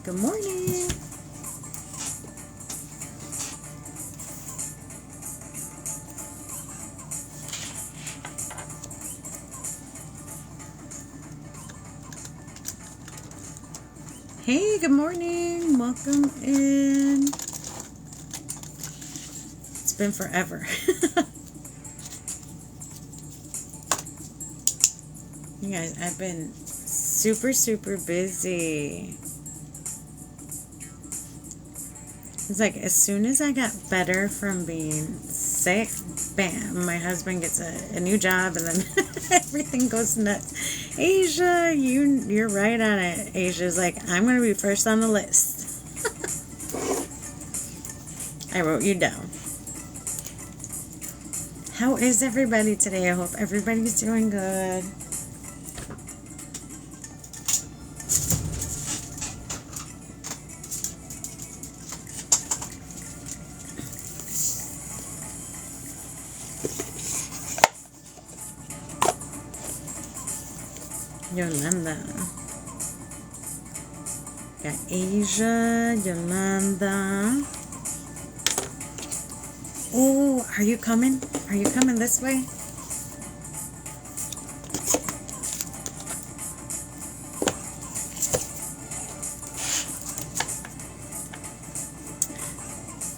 Good morning. Hey, good morning. Welcome in. It's been forever. You guys, I've been super busy. It's like as soon as I got better from being sick, bam, my husband gets a new job and then everything goes nuts. Asia, you're right on it. Asia's like, I'm going to be first on the list. I wrote you down. How is everybody today? I hope everybody's doing good. Yolanda. Got Asia, Yolanda. Oh, are you coming? Are you coming this way?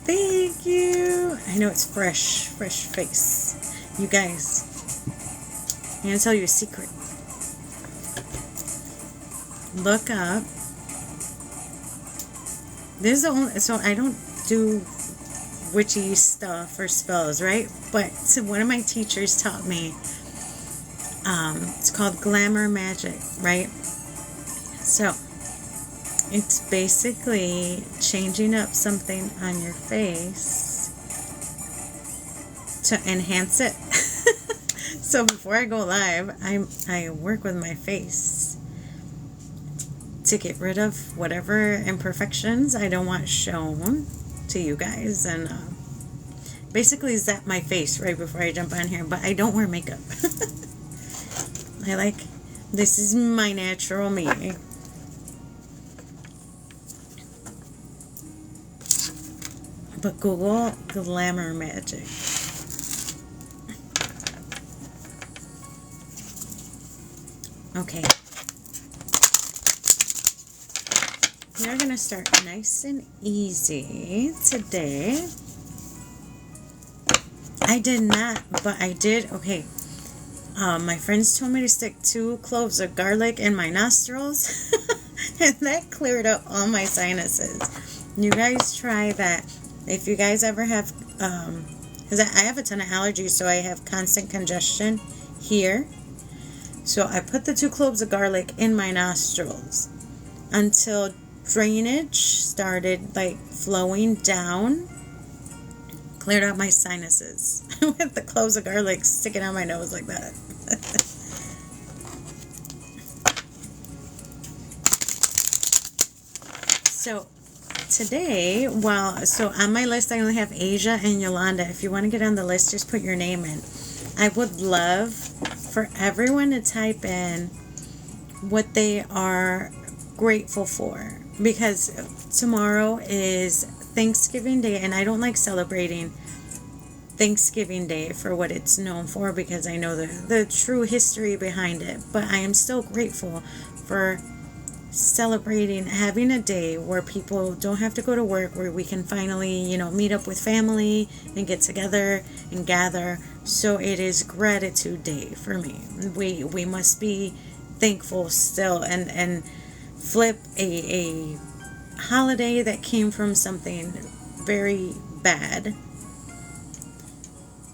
Thank you. I know it's fresh face. You guys, I'm going to tell you a secret. Look up. This is the only, so I don't do witchy stuff or spells, right? But so one of my teachers taught me, it's called glamour magic, right? So it's basically changing up something on your face to enhance it. So before I go live, I work with my face to get rid of whatever imperfections I don't want shown to you guys, and basically zap my face right before I jump on here, but I don't wear makeup. This is my natural me. But Google glamour magic. Okay. We're going to start nice and easy today. I did not, but I did. Okay. My friends told me to stick 2 cloves of garlic in my nostrils. And that cleared up all my sinuses. You guys try that. If you guys ever have, because I have a ton of allergies, so I have constant congestion here. So I put the 2 cloves of garlic in my nostrils until drainage started flowing down. Cleared out my sinuses with the cloves of garlic sticking out my nose like that. So today, so on my list I only have Asia and Yolanda. If you want to get on the list, just put your name in. I would love for everyone to type in what they are grateful for, because tomorrow is Thanksgiving Day, and I don't like celebrating Thanksgiving Day for what it's known for, because I know the true history behind it. But I am still grateful for celebrating having a day where people don't have to go to work, where we can finally, meet up with family and get together and gather. So it is Gratitude Day for me. We must be thankful still, and flip a holiday that came from something very bad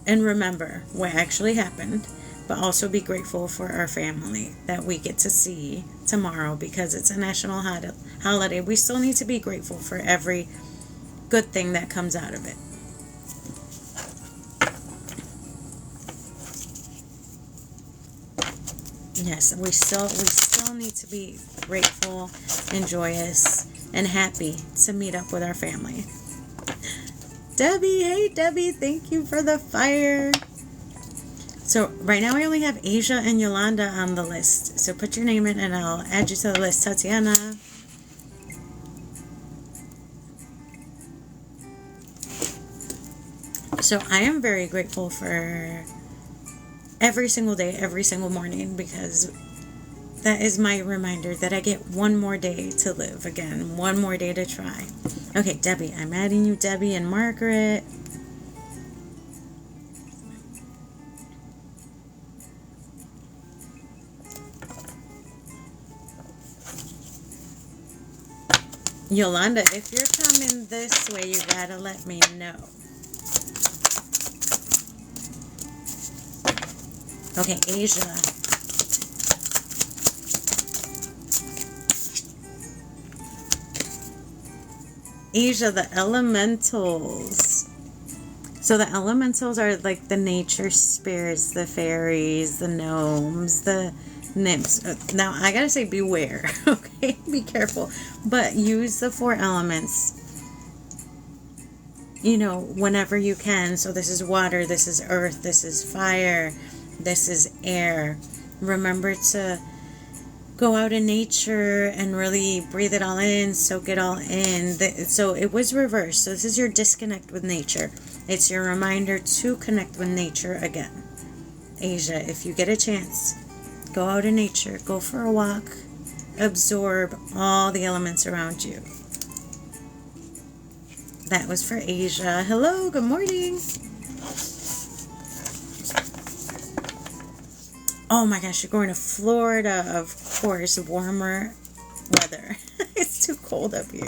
and remember what actually happened, but also be grateful for our family that we get to see tomorrow, because it's a national holiday. We still need to be grateful for every good thing that comes out of it. Yes, we still need to be grateful and joyous and happy to meet up with our family. Debbie, hey Debbie, thank you for the fire. So right now I only have Asia and Yolanda on the list. So put your name in and I'll add you to the list. Tatiana. So I am very grateful for every single day, every single morning, because that is my reminder that I get one more day to live again, one more day to try. Okay, Debbie, I'm adding you, Debbie and Margaret. Yolanda, if you're coming this way, you gotta let me know. Okay, Asia. Asia, the elementals. So the elementals are like the nature spirits, the fairies, the gnomes, the nymphs. Now, I gotta say beware, okay? Be careful. But use the 4 elements, you know, whenever you can. So this is water, this is earth, this is fire, this is air. Remember to go out in nature and really breathe it all in, soak it all in. So it was reversed. So this is your disconnect with nature. It's your reminder to connect with nature again. Asia, if you get a chance, go out in nature, go for a walk, absorb all the elements around you. That was for Asia. Hello, good morning. Oh my gosh, you're going to Florida, of course, warmer weather. It's too cold up here.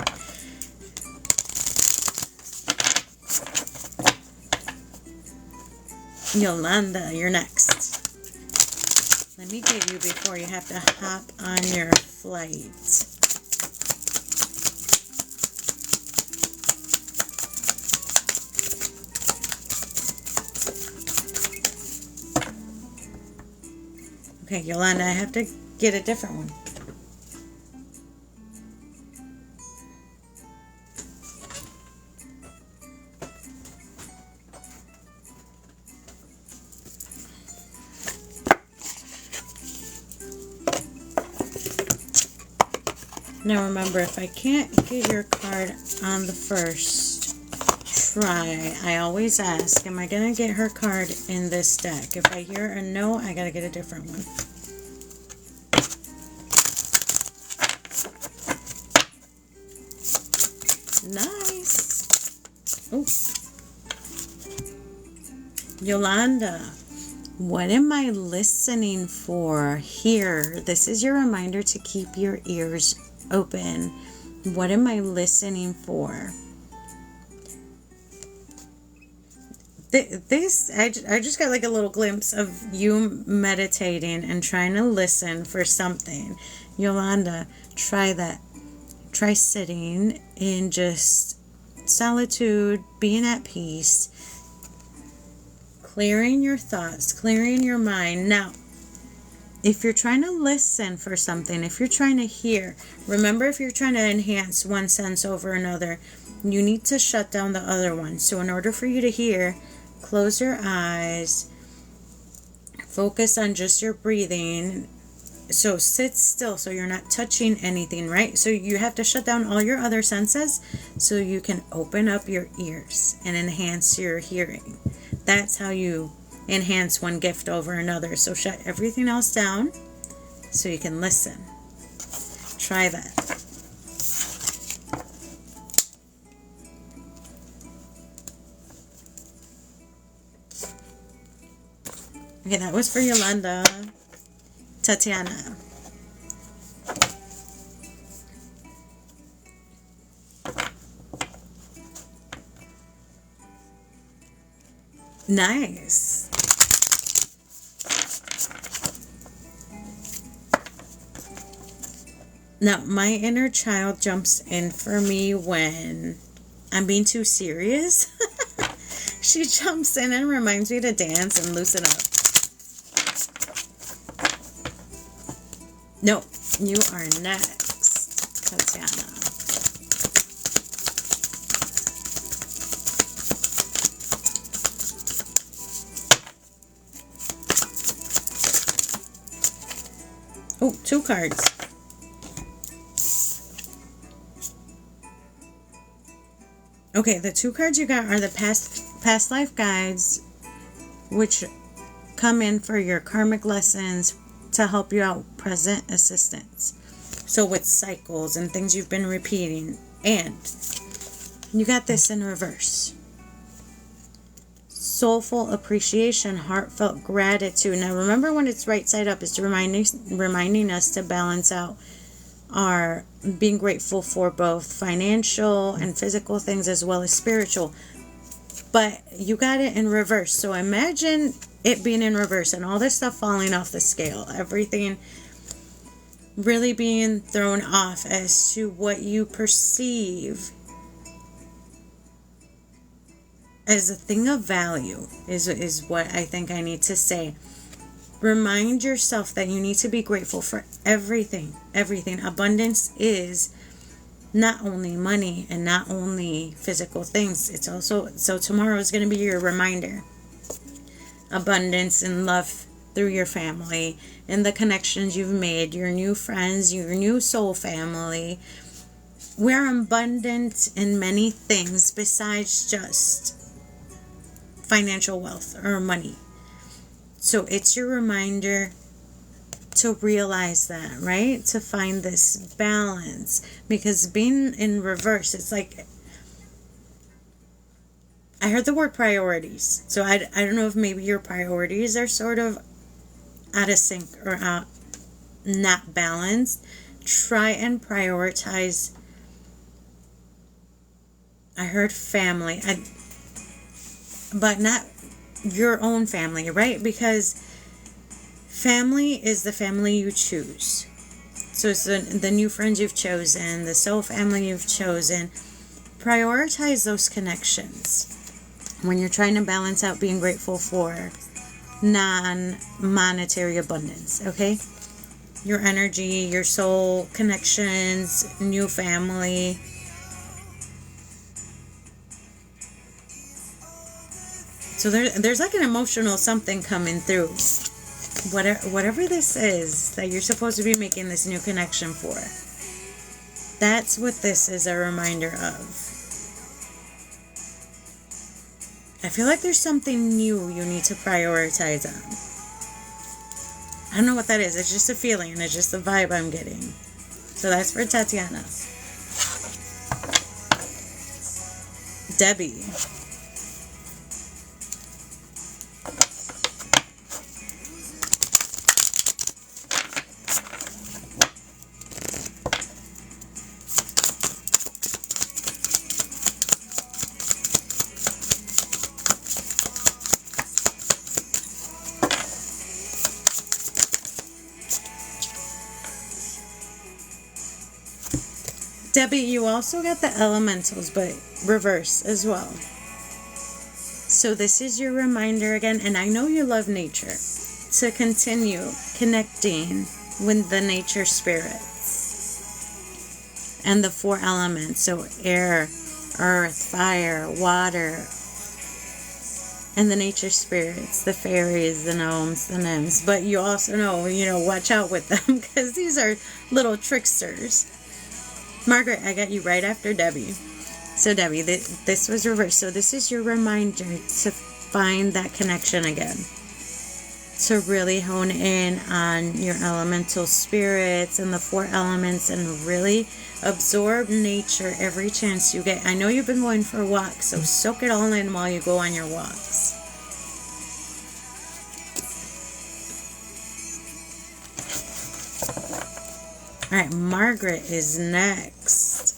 Yolanda, you're next. Let me get you before you have to hop on your flight. Okay, Yolanda, I have to get a different one. Now remember, if I can't get your card on the first try, I always ask, am I going to get her card in this deck? If I hear a no, I got to get a different one. Nice. Oh. Yolanda, what am I listening for here? This is your reminder to keep your ears open. What am I listening for? I just got like a little glimpse of you meditating and trying to listen for something. Yolanda, try that. Try sitting in just solitude, being at peace, clearing your thoughts, clearing your mind. Now, if you're trying to listen for something, if you're trying to hear, remember, if you're trying to enhance one sense over another, you need to shut down the other one. So in order for you to hear, close your eyes, focus on just your breathing. So sit still so you're not touching anything, right? So you have to shut down all your other senses so you can open up your ears and enhance your hearing. That's how you enhance one gift over another. So shut everything else down so you can listen. Try that. Okay, that was for Yolanda. Tatiana. Nice. Now, my inner child jumps in for me when I'm being too serious. She jumps in and reminds me to dance and loosen up. No, you are next, Tatiana. Oh, 2 cards. Okay, the 2 cards you got are the past past life guides, which come in for your karmic lessons to help you out, present assistance. So with cycles and things you've been repeating. And you got this in reverse. Soulful appreciation, heartfelt gratitude. Now remember, when it's right side up, it's reminding us to balance out our being grateful for both financial and physical things as well as spiritual. But you got it in reverse. So imagine it being in reverse and all this stuff falling off the scale. Everything really being thrown off as to what you perceive as a thing of value is what I think I need to say. Remind yourself that you need to be grateful for everything. Everything. Abundance is not only money and not only physical things. It's also, so tomorrow is going to be your reminder. Abundance and love through your family and the connections you've made, your new friends, your new soul family. We're abundant in many things besides just financial wealth or money. So it's your reminder to realize that, right? To find this balance. Because being in reverse, it's like, I heard the word priorities. So I don't know if maybe your priorities are sort of out of sync or out, not balanced. Try and prioritize. I heard family, but not your own family, right? Because family is the family you choose. So it's the new friends you've chosen, the soul family you've chosen. Prioritize those connections when you're trying to balance out being grateful for non-monetary abundance, okay? Your energy, your soul connections, new family. So there's like an emotional something coming through. Whatever this is that you're supposed to be making this new connection for. That's what this is a reminder of. I feel like there's something new you need to prioritize on. I don't know what that is. It's just a feeling. It's just the vibe I'm getting. So that's for Tatiana. Debbie. Debbie, you also got the elementals, but reverse as well. So this is your reminder again, and I know you love nature, to continue connecting with the nature spirits and the 4 elements. So air, earth, fire, water, and the nature spirits, the fairies, the gnomes, the nymphs. But you also know, watch out with them because these are little tricksters. Margaret, I got you right after Debbie. So Debbie, this was reversed. So this is your reminder to find that connection again. To really hone in on your elemental spirits and the 4 elements and really absorb nature every chance you get. I know you've been going for walks, so soak it all in while you go on your walks. All right, Margaret is next.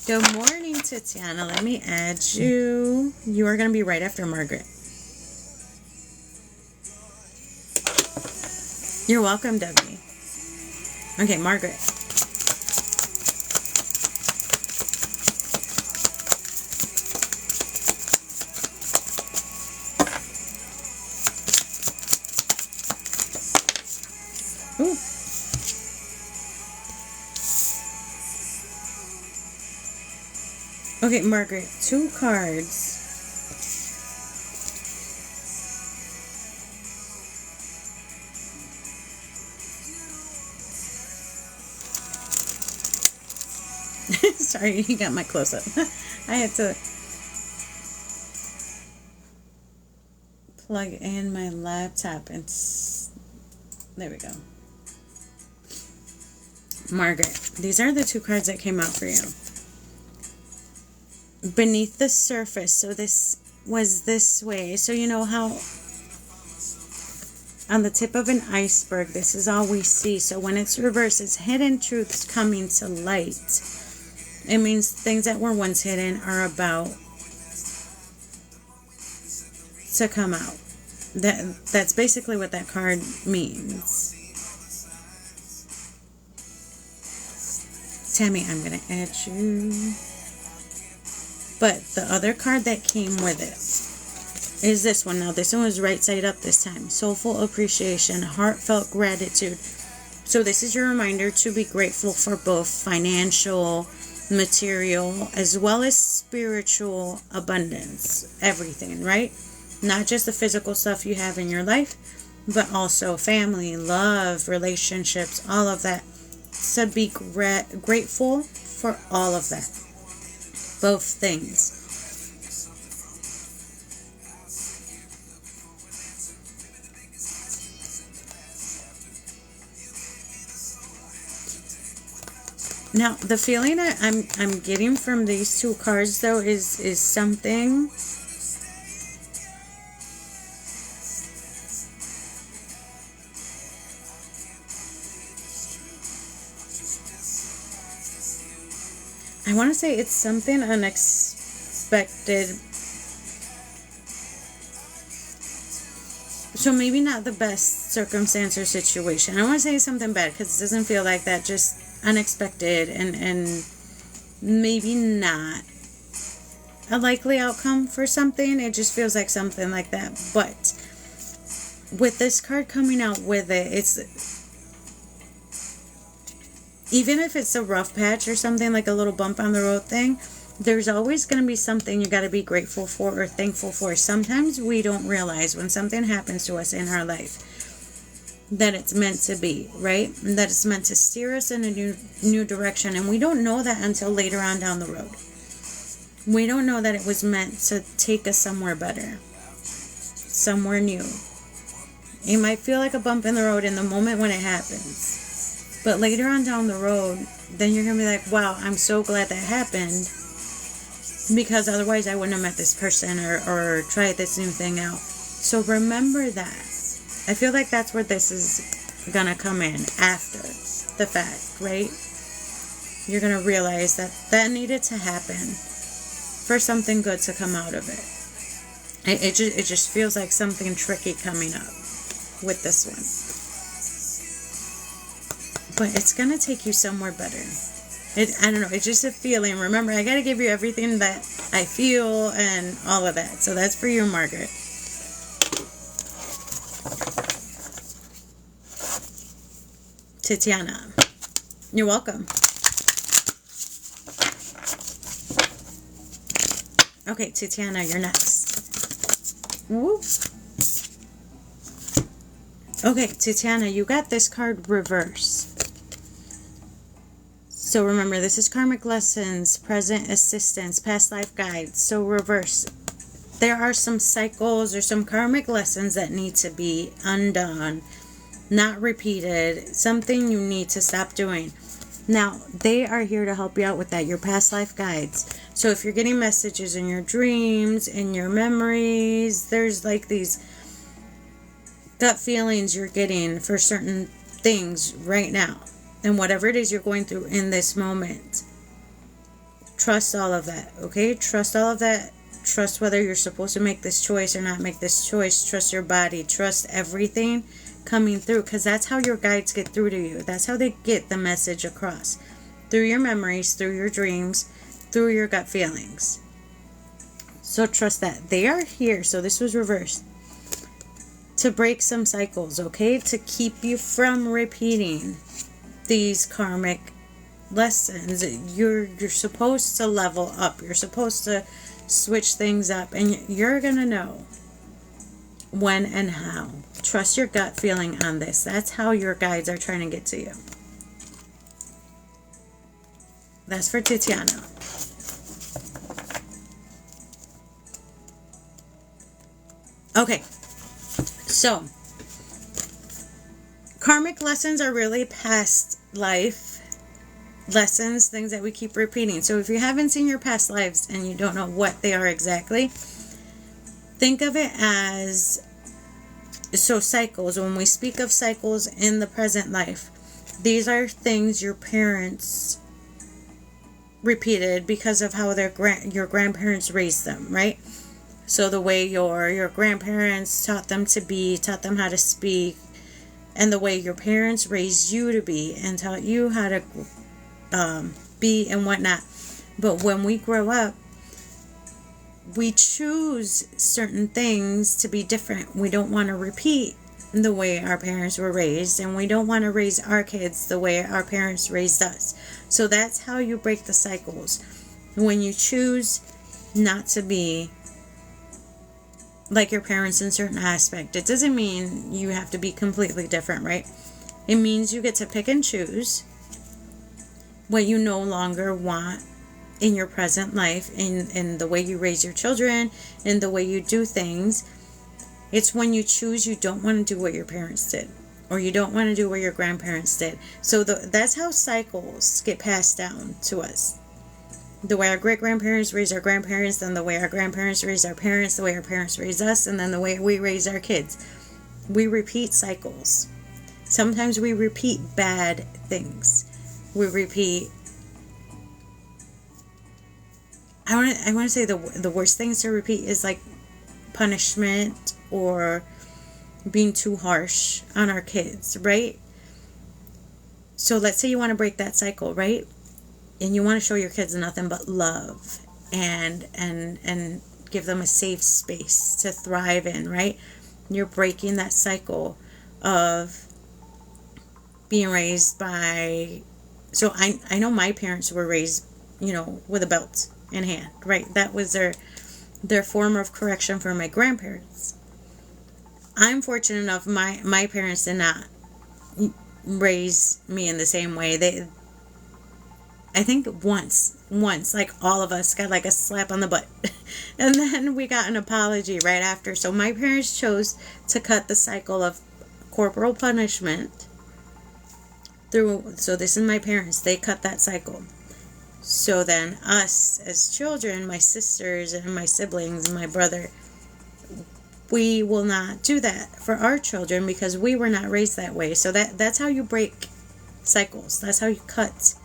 Good morning, Tatiana. Let me add you. You are going to be right after Margaret. You're welcome, Debbie. Okay, Margaret. Ooh. Okay, Margaret, 2 cards. Sorry, you got my close-up. I had to plug in my laptop and there we go. Margaret, these are the 2 cards that came out for you. Beneath the surface. So this was this way. So you know how on the tip of an iceberg, this is all we see. So when it's reversed, it's hidden truths coming to light. It means things that were once hidden are about to come out. That's basically what that card means. Tammy, I'm going to add you. But the other card that came with it is this one. Now, this one was right side up this time. Soulful appreciation, heartfelt gratitude. So this is your reminder to be grateful for both financial, material, as well as spiritual abundance. Everything, right? Not just the physical stuff you have in your life, but also family, love, relationships, all of that. So be grateful for all of that. Both things. Now, the feeling I'm getting from these 2 cards, though, is something. I want to say it's something unexpected. So maybe not the best circumstance or situation. I don't want to say something bad because it doesn't feel like that. Just unexpected and maybe not a likely outcome for something. It just feels like something like that. But with this card coming out with it, it's... Even if it's a rough patch or something, like a little bump on the road thing, there's always going to be something you got to be grateful for or thankful for. Sometimes we don't realize when something happens to us in our life that it's meant to be, right? That it's meant to steer us in a new direction. And we don't know that until later on down the road. We don't know that it was meant to take us somewhere better, somewhere new. It might feel like a bump in the road in the moment when it happens. But later on down the road, then you're going to be like, wow, I'm so glad that happened. Because otherwise I wouldn't have met this person or tried this new thing out. So remember that. I feel like that's where this is going to come in after the fact, right? You're going to realize that that needed to happen for something good to come out of it. It just feels like something tricky coming up with this one. But it's going to take you somewhere better. I don't know. It's just a feeling. Remember, I got to give you everything that I feel and all of that. So that's for you, Margaret. Tatiana. You're welcome. Okay, Tatiana, you're next. Woo. Okay, Tatiana, you got this card reverse. So remember, this is karmic lessons, present assistance, past life guides. So reverse. There are some cycles or some karmic lessons that need to be undone, not repeated, something you need to stop doing. Now, they are here to help you out with that, your past life guides. So if you're getting messages in your dreams, in your memories, there's like these gut feelings you're getting for certain things right now. And whatever it is you're going through in this moment, trust all of that, okay? Trust all of that. Trust whether you're supposed to make this choice or not make this choice. Trust your body. Trust everything coming through, because that's how your guides get through to you. That's how they get the message across. Through your memories, through your dreams, through your gut feelings. So trust that. They are here. So this was reversed. To break some cycles, okay? To keep you from repeating these karmic lessons. You're supposed to level up. You're supposed to switch things up, and you're gonna know when and how. Trust your gut feeling on this. That's how your guides are trying to get to you. That's for Tatiana. Okay. So, karmic lessons are really past life lessons, things that we keep repeating. So if you haven't seen your past lives and you don't know what they are exactly, think of it as, so cycles. When we speak of cycles in the present life, these are things your parents repeated because of how your grandparents raised them, right? So the way your grandparents taught them to be, taught them how to speak, and the way your parents raised you to be and taught you how to be and whatnot. But when we grow up, we choose certain things to be different. We don't want to repeat the way our parents were raised, and we don't want to raise our kids the way our parents raised us. So that's how you break the cycles. When you choose not to be like your parents in certain aspect, it doesn't mean you have to be completely different, right? It means you get to pick and choose what you no longer want in your present life, in the way you raise your children, in the way you do things. It's when you choose you don't want to do what your parents did, or you don't want to do what your grandparents did. So that's how cycles get passed down to us. The way our great-grandparents raised our grandparents, then the way our grandparents raised our parents, the way our parents raised us, and then the way we raise our kids. We repeat cycles. Sometimes we repeat bad things. We repeat, I want to say the worst things to repeat is like punishment or being too harsh on our kids, right? So let's say you want to break that cycle, right? And you want to show your kids nothing but love and give them a safe space to thrive in, right? You're breaking that cycle of being raised by, so I know my parents were raised, with a belt in hand, right? That was their form of correction for my grandparents. I'm fortunate enough, my parents did not raise me in the same way. I think once, like all of us got like a slap on the butt. And then we got an apology right after. So my parents chose to cut the cycle of corporal punishment through. So this is my parents. They cut that cycle. So then us as children, my sisters and my siblings and my brother, we will not do that for our children because we were not raised that way. So that's how you break cycles. That's how you cut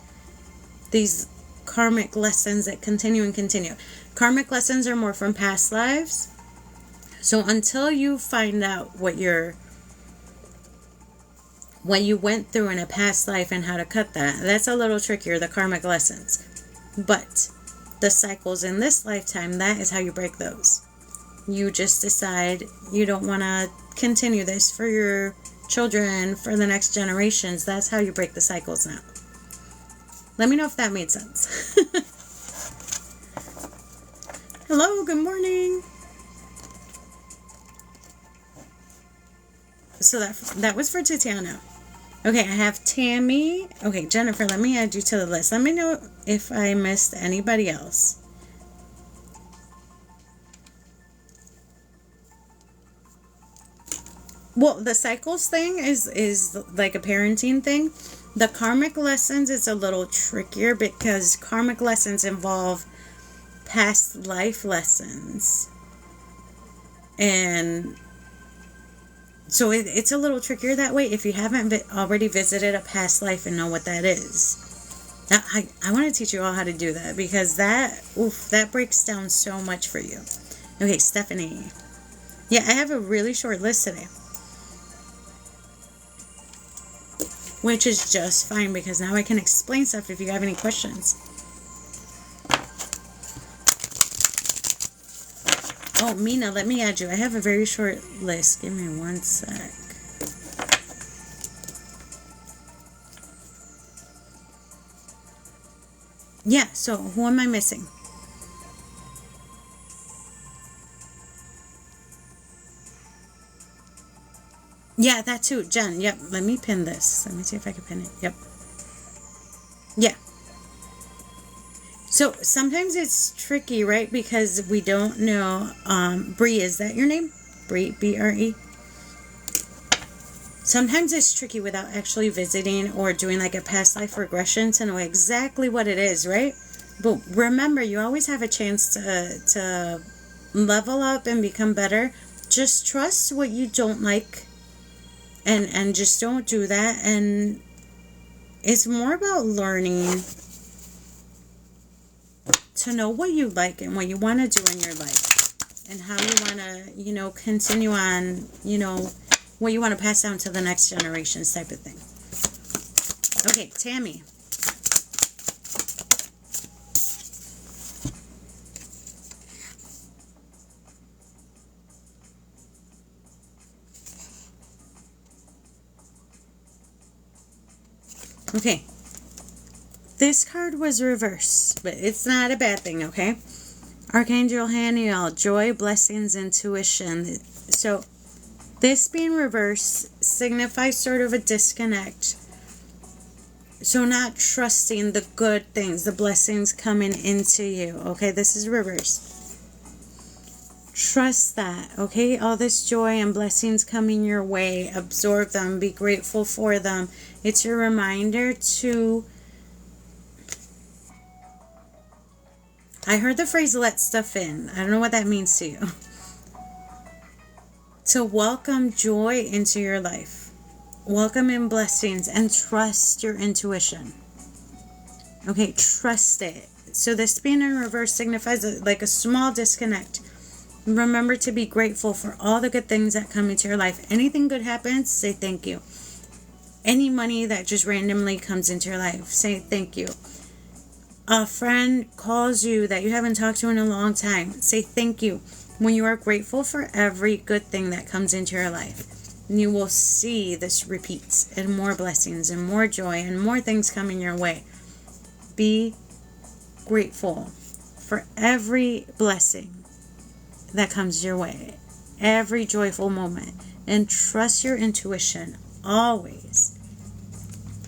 these karmic lessons that continue and continue. Karmic lessons are more from past lives. So until you find out what you went through in a past life and how to cut that, that's a little trickier, the karmic lessons. But the cycles in this lifetime, that is how you break those. You just decide you don't want to continue this for your children, for the next generations. That's how you break the cycles now. Let me know if that made sense. Hello, good morning. So that was for Tatiana. Okay, I have Tammy. Okay, Jennifer, let me add you to the list. Let me know if I missed anybody else. Well, the cycles thing is like a parenting thing. The karmic lessons is a little trickier because karmic lessons involve past life lessons. And so it's a little trickier that way if you haven't already visited a past life and know what that is. Now, I want to teach you all how to do that because that breaks down so much for you. Okay, Stephanie. Yeah, I have a really short list today. Which is just fine because now I can explain stuff if you have any questions. Oh, Mena, let me add you. I have a very short list. Give me one sec. Yeah, so who am I missing? Yeah, that too. Jen, yep. Let me pin this. Let me see if I can pin it. Yep. Yeah. So sometimes it's tricky, right? Because we don't know. Bree, is that your name? Bree, B-R-E? Sometimes it's tricky without actually visiting or doing like a past life regression to know exactly what it is, right? But remember, you always have a chance to level up and become better. Just trust what you don't like and just don't do that. And it's more about learning to know what you like and what you want to do in your life and how you want to, continue on, what you want to pass down to the next generations type of thing. Okay, Tammy. Okay. This card was reversed, but it's not a bad thing, okay? Archangel Haniel, joy, blessings, intuition. So this being reversed signifies sort of a disconnect. So not trusting the good things, the blessings coming into you, okay? This is reversed. Trust that, okay? All this joy and blessings coming your way. Absorb them. Be grateful for them. It's your reminder to... I heard the phrase, let stuff in. I don't know what that means to you. To welcome joy into your life. Welcome in blessings and trust your intuition. Okay, trust it. So this being in reverse signifies like a small disconnect. Remember to be grateful for all the good things that come into your life. Anything good happens, say thank you. Any money that just randomly comes into your life, say thank you. A friend calls you that you haven't talked to in a long time, say thank you. When you are grateful for every good thing that comes into your life, you will see this repeats and more blessings and more joy and more things coming your way. Be grateful for every blessing that comes your way, every joyful moment, and trust your intuition always.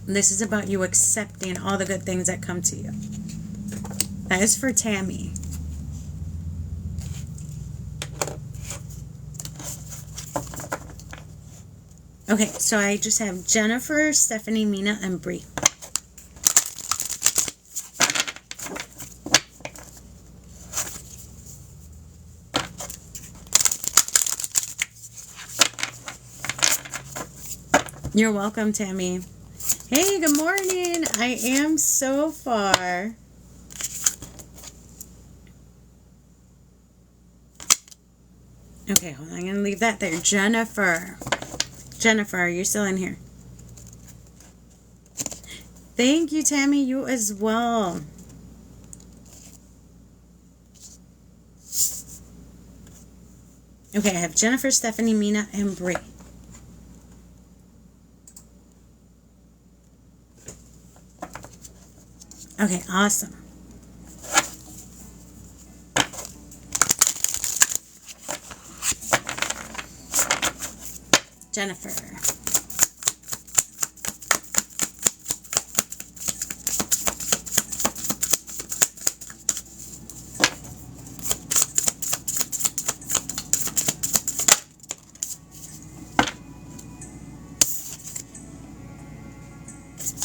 This is about you accepting all the good things that come to you. That is for Tammy. Okay, so I just have Jennifer, Stephanie, Mena, and Bree. You're welcome, Tammy. Hey, good morning. I am so far. Okay, hold on. I'm going to leave that there. Jennifer. Jennifer, are you still in here? Thank you, Tammy. You as well. Okay, I have Jennifer, Stephanie, Mena, and Bree. Okay, awesome. Jennifer.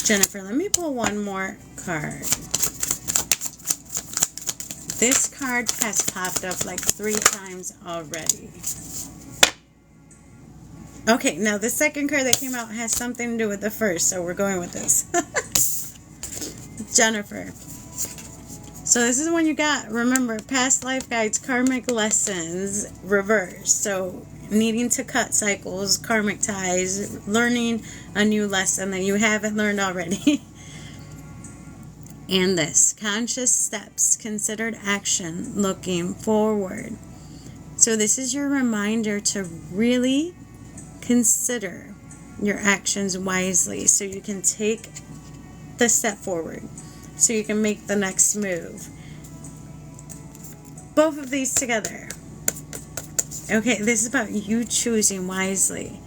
Jennifer, let me pull one more card. This card has popped up like 3 times already. Okay, now the second card that came out has something to do with the first, so we're going with this. Jennifer. So this is the one you got. Remember, past life guides, karmic lessons, reverse. So needing to cut cycles, karmic ties, learning a new lesson that you haven't learned already. And this, conscious steps, considered action, looking forward. So this is your reminder to really consider your actions wisely so you can take the step forward, so you can make the next move. Both of these together. Okay, this is about you choosing wisely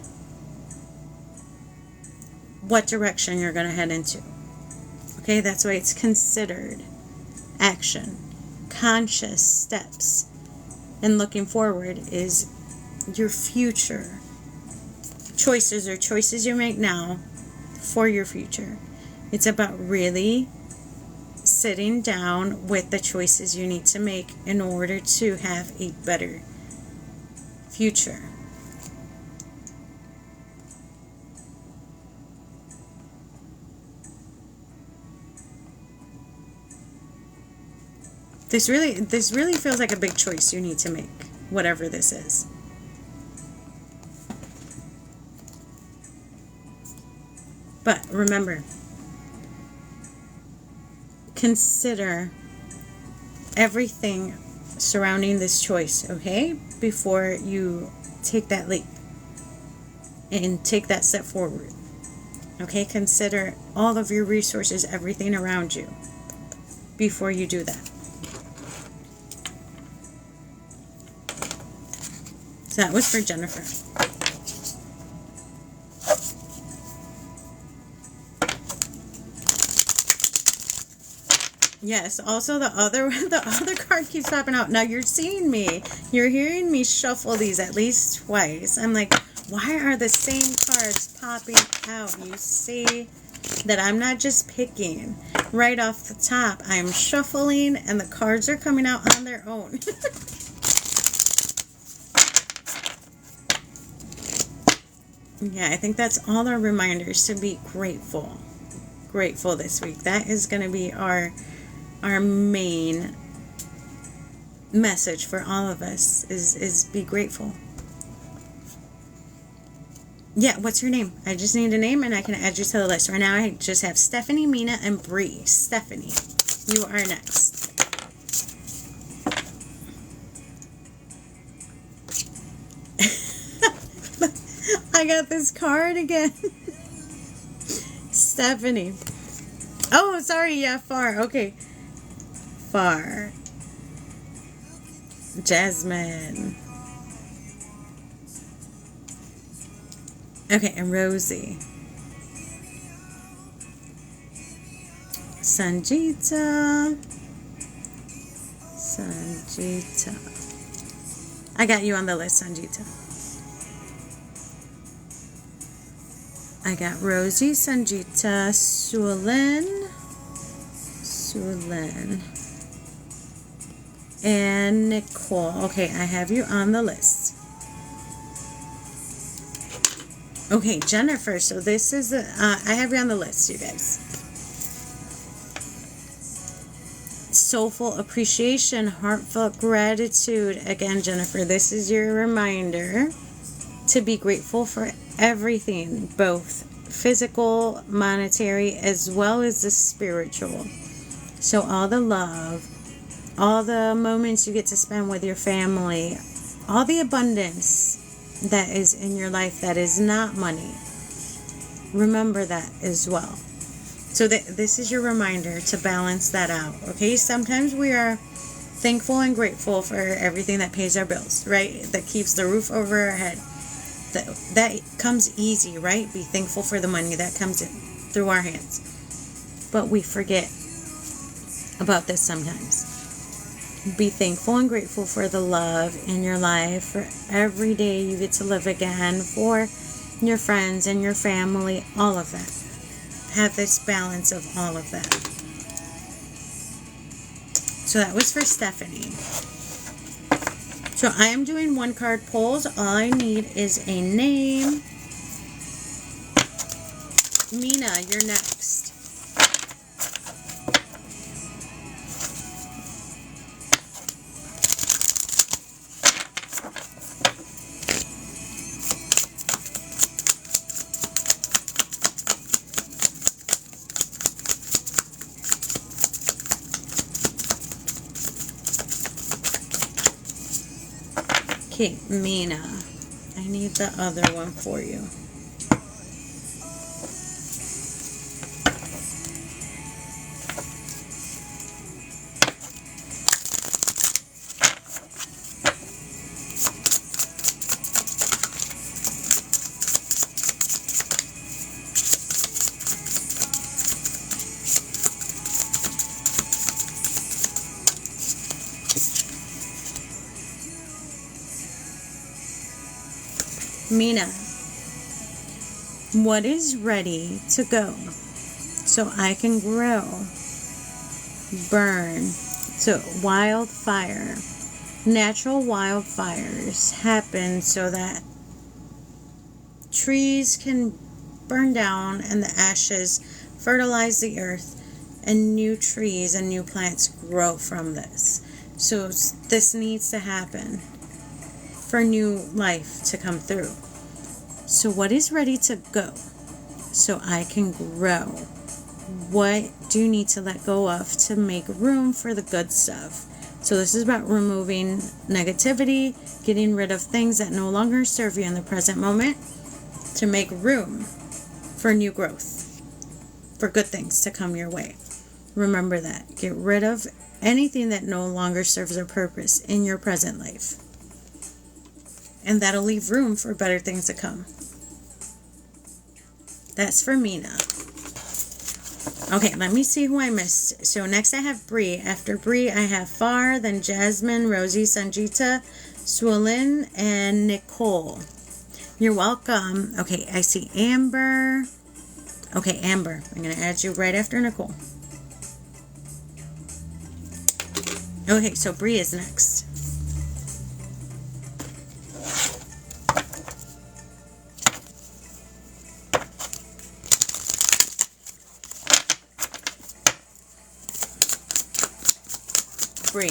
what direction you're going to head into. Okay, that's why it's considered. action, conscious steps, and looking forward is your future. Choices are choices you make now for your future. It's about really sitting down with the choices you need to make in order to have a better future. This really feels like a big choice you need to make, whatever this is. But remember, consider everything surrounding this choice, okay? Before you take that leap and take that step forward. Okay? Consider all of your resources, everything around you before you do that. So that was for Jennifer. Yes, also the other card keeps popping out. Now you're seeing me. You're hearing me shuffle these at least twice. I'm like, why are the same cards popping out? You see that I'm not just picking right off the top. I'm shuffling and the cards are coming out on their own. Yeah, I think that's all our reminders to be grateful. Grateful this week. That is going to be our main message for all of us is be grateful. Yeah, what's your name? I just need a name and I can add you to the list. Right now I just have Stephanie, Mena, and Bree. Stephanie, you are next. I got this card again. Stephanie. Oh, sorry. Yeah, Farr. Okay. Farr. Jasmine. Okay, and Rosie. Sangeeta. I got you on the list, Sangeeta. I got Rosie, Sangeeta, Suelen, and Nichole. Okay, I have you on the list. Okay, Jennifer. So this is I have you on the list, you guys. Soulful appreciation, heartfelt gratitude. Again, Jennifer, this is your reminder to be grateful for everything, both physical, monetary, as well as the spiritual. So all the love, all the moments you get to spend with your family, all the abundance that is in your life that is not money. Remember that as well. So this is your reminder to balance that out. Okay, sometimes we are thankful and grateful for everything that pays our bills, right? That keeps the roof over our head. That comes easy, right? Be thankful for the money that comes in through our hands. But we forget about this sometimes. Be thankful and grateful for the love in your life, for every day you get to live again, for your friends and your family, all of that. Have this balance of all of that. So that was for Stephanie. So I am doing one card pulls. All I need is a name. Mena, you're next. Okay, Mena, I need the other one for you. Mena, what is ready to go so I can grow? Burn. So wildfire. Natural wildfires happen so that trees can burn down and the ashes fertilize the earth and new trees and new plants grow from this. So this needs to happen for new life to come through. So what is ready to go so I can grow? What do you need to let go of to make room for the good stuff? So this is about removing negativity, getting rid of things that no longer serve you in the present moment to make room for new growth, for good things to come your way. Remember that. Get rid of anything that no longer serves a purpose in your present life. And that'll leave room for better things to come. That's for Mena. Okay, let me see who I missed. So next I have Bree. After Bree, I have Farr, then Jasmine, Rosie, Sangeeta, Suelen, and Nichole. You're welcome. Okay, I see Amber. Okay, Amber. I'm going to add you right after Nichole. Okay, so Bree is next. Bree.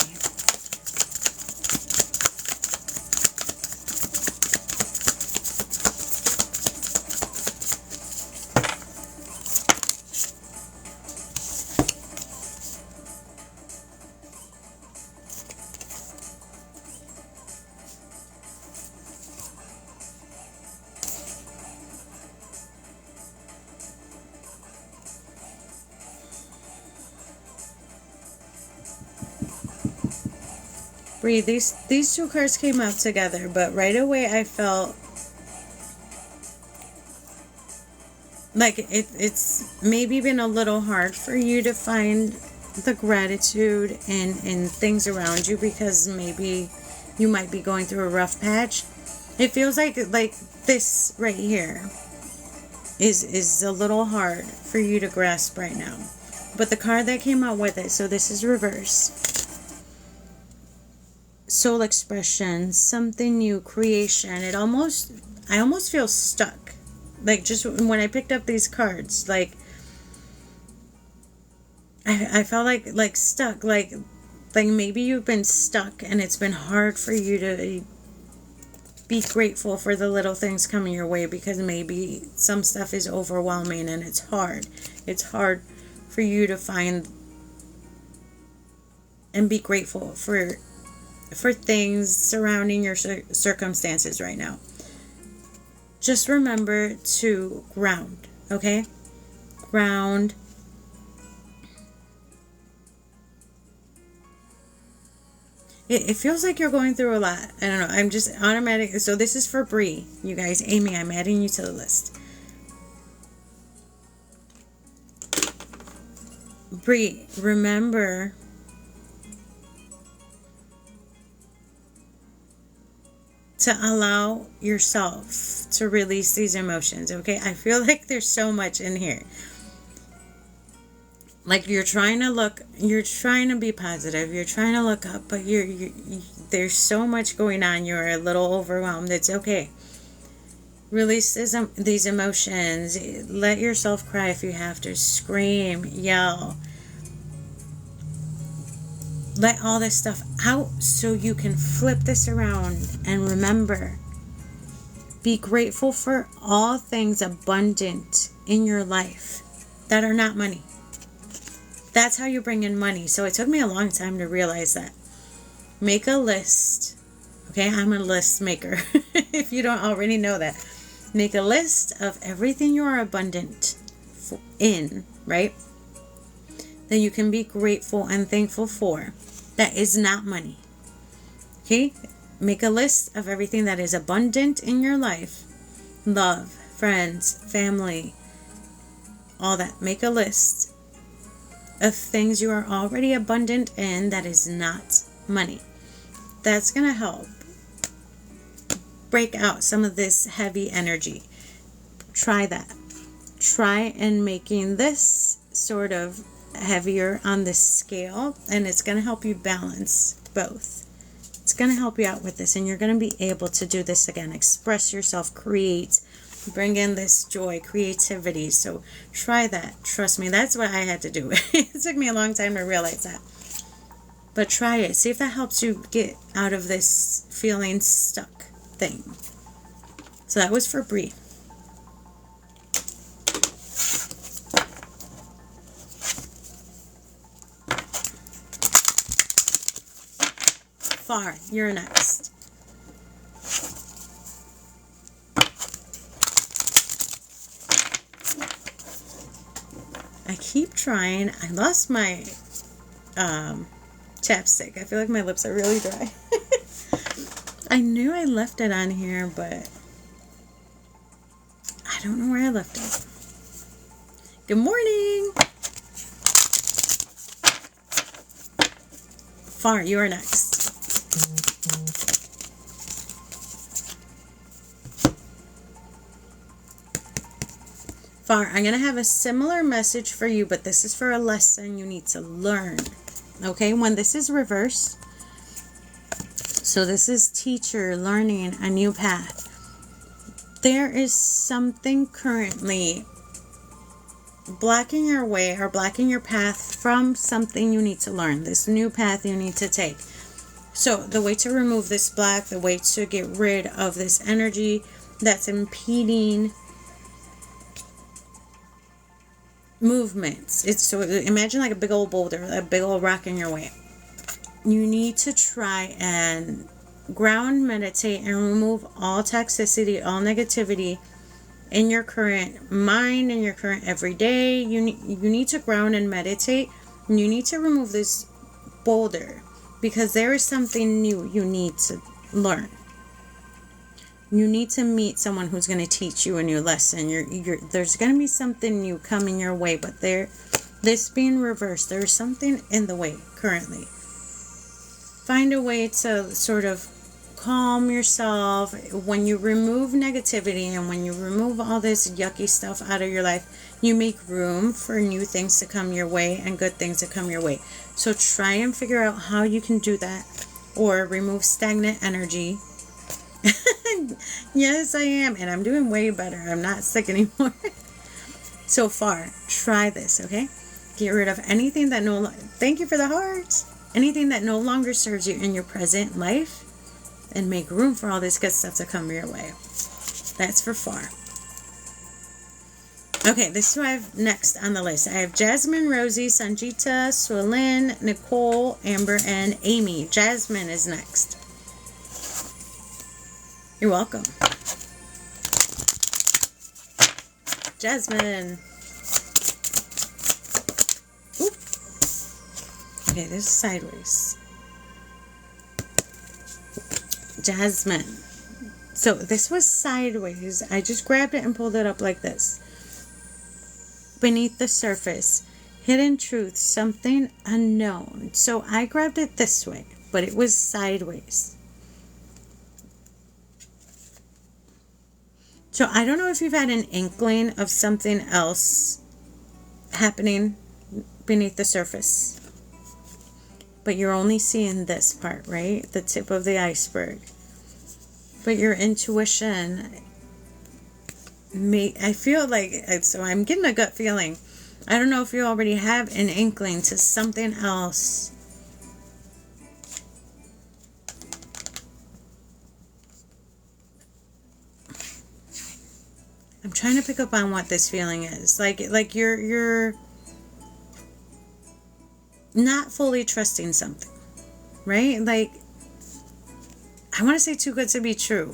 Bree, these two cards came out together, but right away I felt like it's maybe been a little hard for you to find the gratitude in things around you because maybe you might be going through a rough patch. It feels like this right here is a little hard for you to grasp right now. But the card that came out with it, so this is reverse. Soul expression, something new, creation. I almost feel stuck. Like just when I picked up these cards, like I felt like stuck, like maybe you've been stuck and it's been hard for you to be grateful for the little things coming your way because maybe some stuff is overwhelming and it's hard. It's hard for you to find and be grateful for things surrounding your circumstances right now. Just remember to ground, okay? Ground. It feels like you're going through a lot. I don't know. I'm just automatic. So this is for Bree, you guys. Amy, I'm adding you to the list. Bree, remember to allow yourself to release these emotions, okay? I feel like there's so much in here. Like you're trying to be positive, you're trying to look up, but there's so much going on, you're a little overwhelmed. It's okay. Release these emotions. Let yourself cry if you have to. Scream, yell. Let all this stuff out so you can flip this around and remember. Be grateful for all things abundant in your life that are not money. That's how you bring in money. So it took me a long time to realize that. Make a list. Okay, I'm a list maker. If you don't already know that. Make a list of everything you are abundant in, right? That you can be grateful and thankful for. That is not money. Okay? Make a list of everything that is abundant in your life. Love, friends, family, all that. Make a list of things you are already abundant in that is not money. That's going to help break out some of this heavy energy. Try that. Try and making this sort of heavier on this scale, and it's going to help you balance both. It's going to help you out with this, and you're going to be able to do this again. Express yourself, create, bring in this joy, creativity. So try that. Trust me, that's what I had to do. It took me a long time to realize that. But try it. See if that helps you get out of this feeling stuck thing. So that was for Bree. Farr, you're next. I keep trying. I lost my chapstick. I feel like my lips are really dry. I knew I left it on here, but I don't know where I left it. Good morning. Farr, you are next. Farr, I'm going to have a similar message for you, but this is for a lesson you need to learn. Okay, when this is reversed, so this is teacher learning a new path. There is something currently blocking your way or blocking your path from something you need to learn, this new path you need to take. So the way to remove this block, the way to get rid of this energy that's impeding movements. It's so imagine like a big old boulder, a big old rock in your way. You need to try and ground, meditate, and remove all toxicity, all negativity in your current mind, in your current everyday. You need to ground and meditate, and you need to remove this boulder because there is something new you need to learn. You need to meet someone who's going to teach you a new lesson. There's going to be something new coming your way, but this being reversed, there's something in the way currently. Find a way to sort of calm yourself. When you remove negativity and when you remove all this yucky stuff out of your life, you make room for new things to come your way and good things to come your way. So try and figure out how you can do that or remove stagnant energy. Yes, I am. And I'm doing way better. I'm not sick anymore. So far, try this, okay? Get rid of anything that thank you for the hearts. Anything that no longer serves you in your present life. And make room for all this good stuff to come your way. That's for Farr. Okay, this is who I have next on the list. I have Jasmine, Rosie, Sangeeta, Suelen, Nichole, Amber, and Amy. Jasmine is next. You're welcome. Jasmine. Oop. Okay, this is sideways. Jasmine. So this was sideways. I just grabbed it and pulled it up like this. Beneath the surface. Hidden truth. Something unknown. So I grabbed it this way, but it was sideways. So I don't know if you've had an inkling of something else happening beneath the surface. But you're only seeing this part, right? The tip of the iceberg. But your intuition, I feel like, so I'm getting a gut feeling. I don't know if you already have an inkling to something else. I'm trying to pick up on what this feeling is. Like you're not fully trusting something, right? Like, I want to say too good to be true.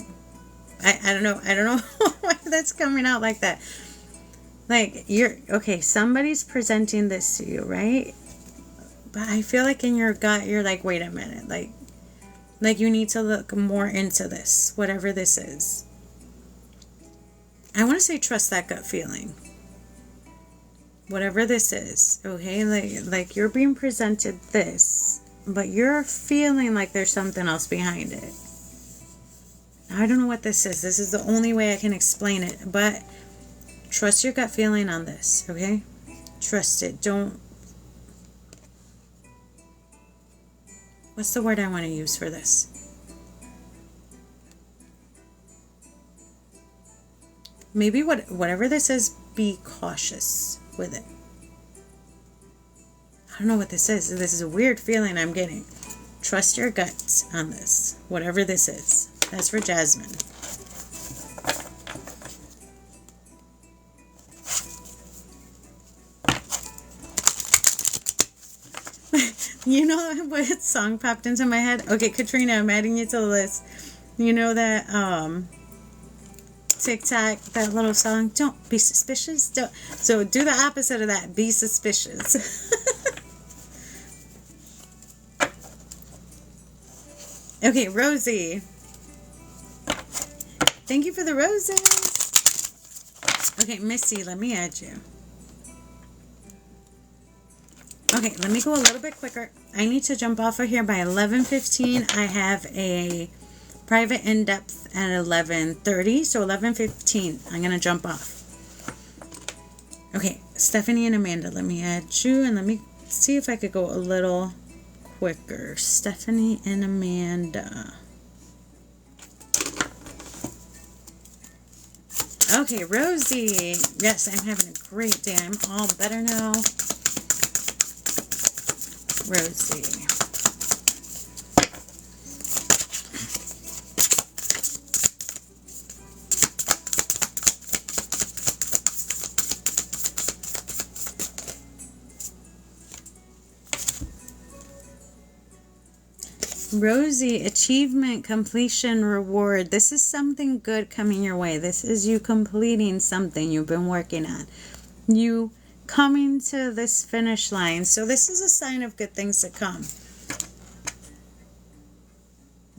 I don't know why that's coming out like that. Like, somebody's presenting this to you, right? But I feel like in your gut, you're like, wait a minute. Like you need to look more into this, whatever this is. I want to say trust that gut feeling. Whatever this is, okay? Like you're being presented this, but you're feeling like there's something else behind it. I don't know what this is. This is the only way I can explain it. But trust your gut feeling on this, okay? Trust it. Don't... What's the word I want to use for this? Maybe whatever this is, be cautious with it. I don't know what this is. This is a weird feeling I'm getting. Trust your guts on this. Whatever this is. That's for Jasmine. You know what song popped into my head? Okay, Katrina, I'm adding you to the list. You know that TikTok, that little song, don't be suspicious. Don't. So do the opposite of that. Be suspicious. Okay, Rosie. Thank you for the roses. Okay, Missy, let me add you. Okay, let me go a little bit quicker. I need to jump off of here by 11:15. I have a private in-depth at 11:30. So 11:15, I'm going to jump off. Okay, Stephanie and Amanda, let me add you. And let me see if I could go a little quicker. Stephanie and Amanda. Okay, Rosie. Yes, I'm having a great day. I'm all better now. Rosie. Rosie, achievement, completion, reward. This is something good coming your way. This is you completing something you've been working on. You coming to this finish line. So this is a sign of good things to come.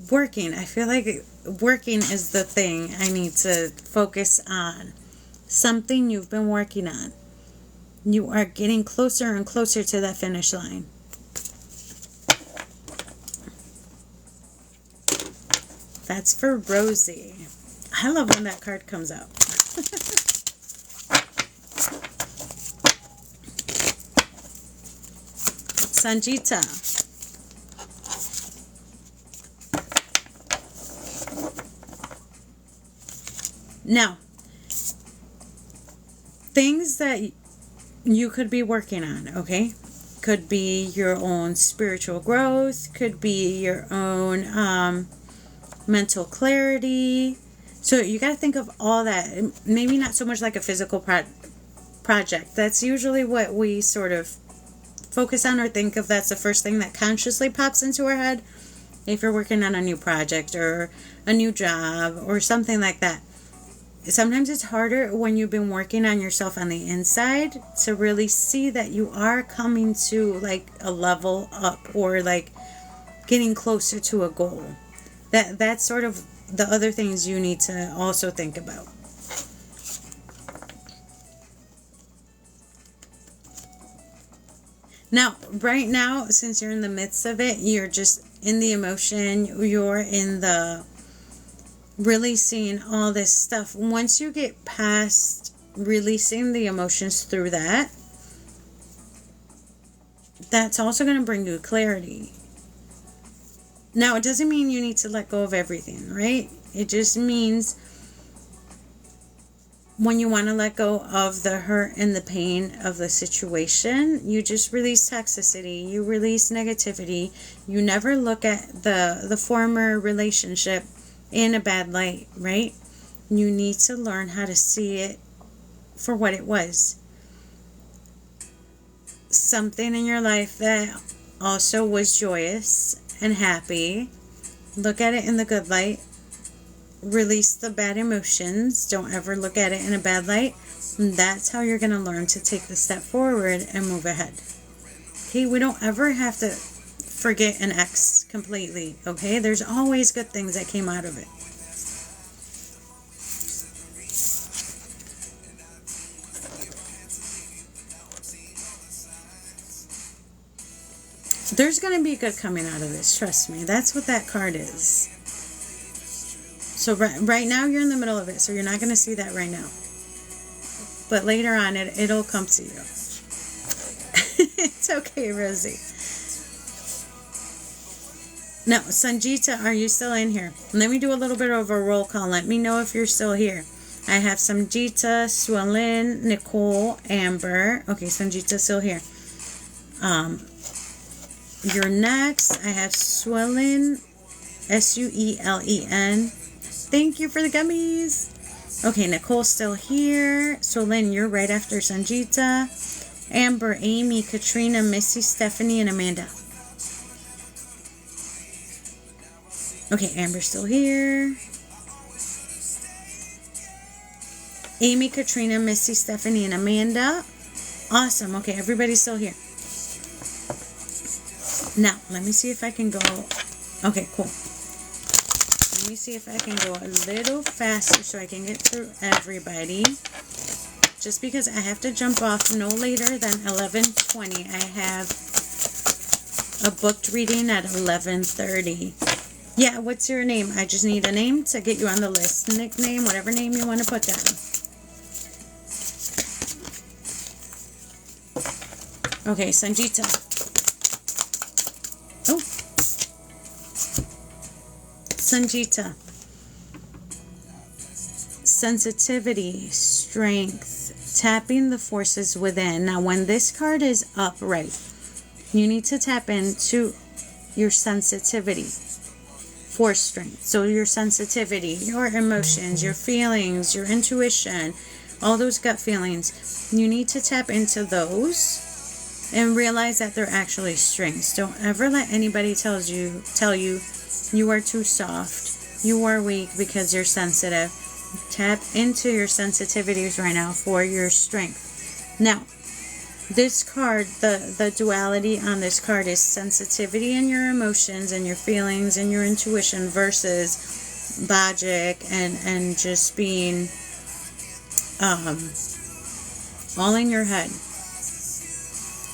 Working. I feel like working is the thing I need to focus on. Something you've been working on. You are getting closer and closer to that finish line. That's for Rosie. I love when that card comes out. Sangeeta. Now, things that you could be working on, okay? Could be your own spiritual growth, could be your own mental clarity. So you got to think of all that. Maybe not so much like a physical project. That's usually what we sort of focus on or think of. That's the first thing that consciously pops into our head if you're working on a new project or a new job or something like that. Sometimes it's harder when you've been working on yourself on the inside to really see that you are coming to like a level up or like getting closer to a goal. That's sort of the other things you need to also think about. Now, right now, since you're in the midst of it, you're just in the emotion, you're in the releasing all this stuff. Once you get past releasing the emotions through that, that's also going to bring you clarity. Now, it doesn't mean you need to let go of everything, right? It just means when you want to let go of the hurt and the pain of the situation, you just release toxicity, you release negativity. You never look at the former relationship in a bad light, right? You need to learn how to see it for what it was. Something in your life that also was joyous and happy. Look at it in the good light. Release the bad emotions. Don't ever look at it in a bad light. And that's how you're going to learn to take the step forward and move ahead. Okay, we don't ever have to forget an ex completely. Okay, there's always good things that came out of it. There's going to be good coming out of this. Trust me. That's what that card is. So right now you're in the middle of it, so you're not going to see that right now. But later on, it'll come to you. It's okay, Rosie. Now, Sangeeta, are you still in here? Let me do a little bit of a roll call. Let me know if you're still here. I have Sangeeta, Suelen, Nichole, Amber. Okay, Sangeeta's still here. You're next. I have Suelen, Suelen. Thank you for the gummies. Okay, Nichole's still here. Suelen, you're right after Sangeeta. Amber, Amy, Katrina, Missy, Stephanie, and Amanda. Okay, Amber's still here. Amy, Katrina, Missy, Stephanie, and Amanda. Awesome. Okay, everybody's still here. Now, let me see if I can go. Okay, cool. Let me see if I can go a little faster so I can get through everybody. Just because I have to jump off no later than 11:20. I have a booked reading at 11:30. Yeah, what's your name? I just need a name to get you on the list. Nickname, whatever name you want to put down. Okay, Sangeeta. Oh. Sangeeta. Sensitivity, strength, tapping the forces within. Now, when this card is upright, you need to tap into your sensitivity for strength. So your sensitivity, your emotions, your feelings, your intuition, all those gut feelings, you need to tap into those and realize that they're actually strengths. Don't ever let anybody tell you you are too soft, you are weak because you're sensitive. Tap into your sensitivities right now for your strength. Now, this card, the duality on this card is sensitivity in your emotions and your feelings and your intuition versus logic and just being all in your head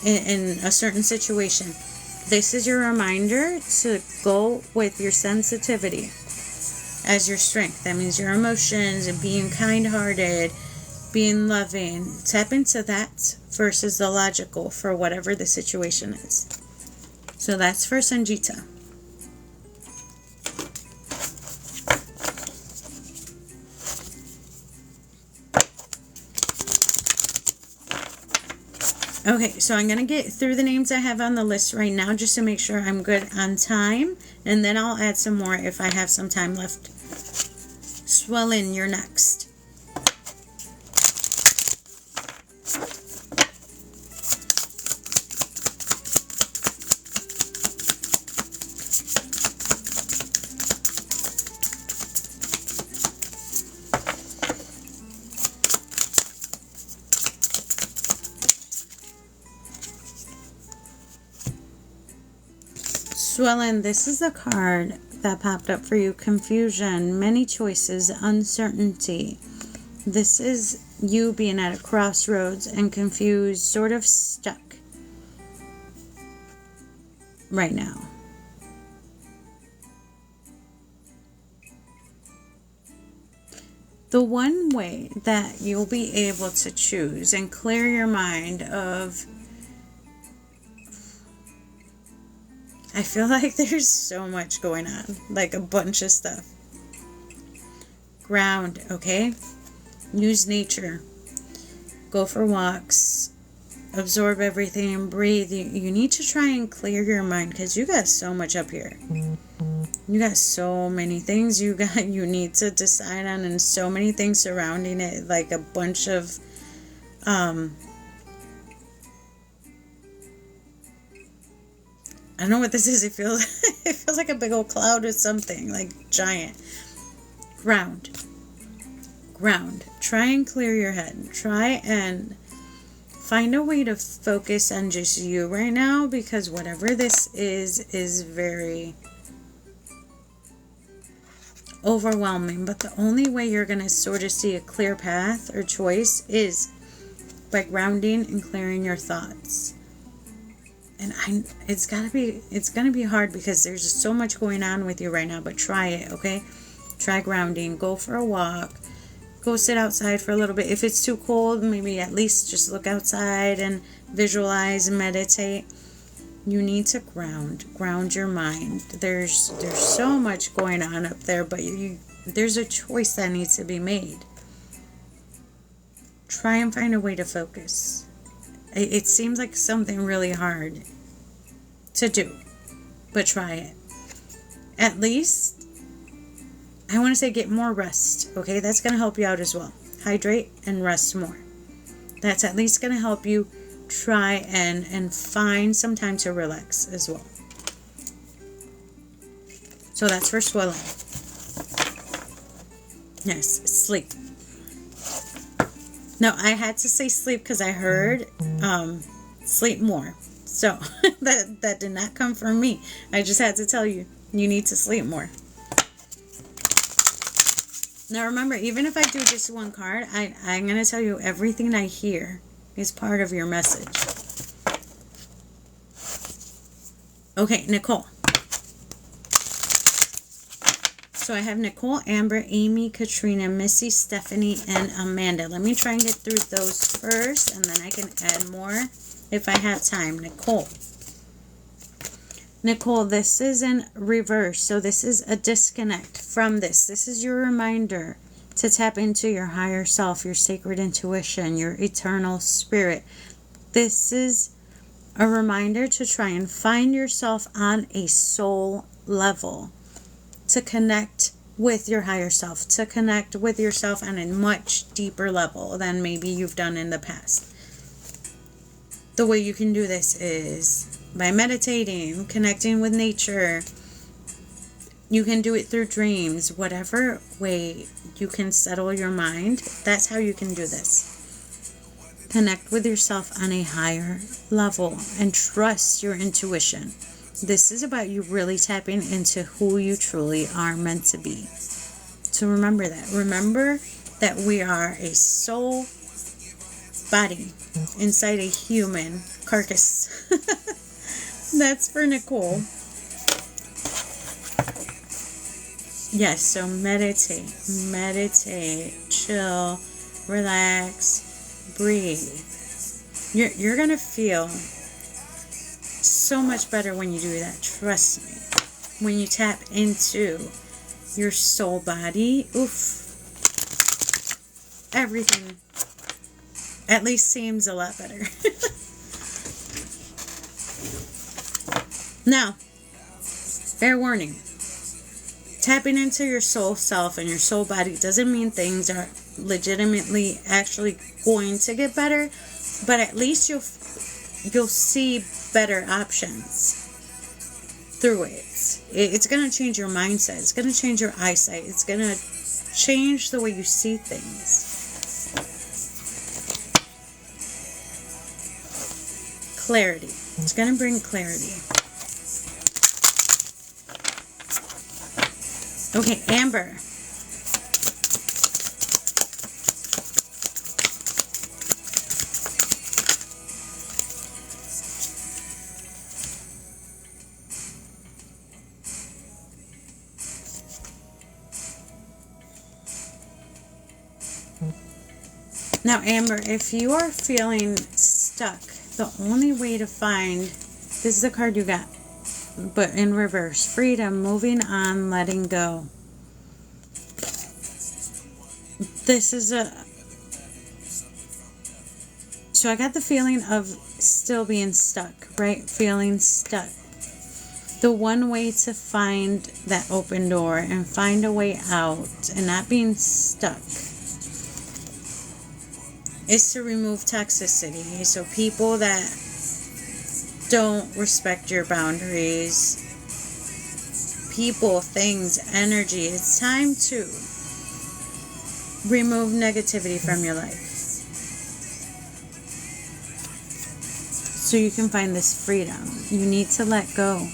in a certain situation. This is your reminder to go with your sensitivity as your strength. That means your emotions and being kind-hearted, being loving. Tap into that versus the logical for whatever the situation is. So that's for Sangeeta. Okay, so I'm going to get through the names I have on the list right now just to make sure I'm good on time. And then I'll add some more if I have some time left. Suelen, you're next. Suelen, this is the card that popped up for you. Confusion, many choices, uncertainty. This is you being at a crossroads and confused, sort of stuck right now. The one way that you'll be able to choose and clear your mind of, I feel like there's so much going on, like a bunch of stuff. Ground, okay? Use nature. Go for walks. Absorb everything and breathe. You need to try and clear your mind because you got so much up here. You got so many things you need to decide on and so many things surrounding it, like a bunch of I don't know what this is. It feels like a big old cloud or something, like giant. Ground. Try and clear your head. Try and find a way to focus on just you right now, because whatever this is very overwhelming. But the only way you're going to sort of see a clear path or choice is by grounding and clearing your thoughts. And it's gonna be hard because there's just so much going on with you right now, but try it, okay? Try grounding. Go for a walk. Go sit outside for a little bit. If it's too cold, maybe at least just look outside and visualize and meditate. You need to ground your mind. There's so much going on up there, but there's a choice that needs to be made. Try and find a way to focus. It seems like something really hard to do, but try it. At least, I want to say get more rest, okay? That's going to help you out as well. Hydrate and rest more. That's at least going to help you try and find some time to relax as well. So that's for Suelen. Yes, sleep. No, I had to say sleep because I heard sleep more. So that did not come from me. I just had to tell you, you need to sleep more. Now remember, even if I do just one card, I'm going to tell you everything I hear is part of your message. Okay, Nichole. So I have Nichole, Amber, Amy, Katrina, Missy, Stephanie, and Amanda. Let me try and get through those first, and then I can add more if I have time. Nichole, this is in reverse. So this is a disconnect from this. This is your reminder to tap into your higher self, your sacred intuition, your eternal spirit. This is a reminder to try and find yourself on a soul level, to connect with your higher self, to connect with yourself on a much deeper level than maybe you've done in the past. The way you can do this is by meditating, connecting with nature. You can do it through dreams, whatever way you can settle your mind. That's how you can do this. Connect with yourself on a higher level and trust your intuition. This is about you really tapping into who you truly are meant to be. So remember that. Remember that we are a soul body inside a human carcass. That's for Nichole. Yes, so meditate, chill, relax, breathe. You're going to feel so much better when you do that. Trust me. When you tap into your soul body, everything at least seems a lot better. Now, fair warning. Tapping into your soul self and your soul body doesn't mean things are legitimately actually going to get better, but at least you'll see better options through it. It's going to change your mindset. It's going to change your eyesight. It's going to change the way you see things. Clarity. It's going to bring clarity. Okay, Amber. Now, Amber, if you are feeling stuck, the only way to find, this is the card you got, but in reverse, freedom, moving on, letting go. This is so I got the feeling of still being stuck, right? Feeling stuck. The one way to find that open door and find a way out and not being stuck is to remove toxicity. So people that don't respect your boundaries, people, things, energy, it's time to remove negativity from your life so you can find this freedom. You need to let go.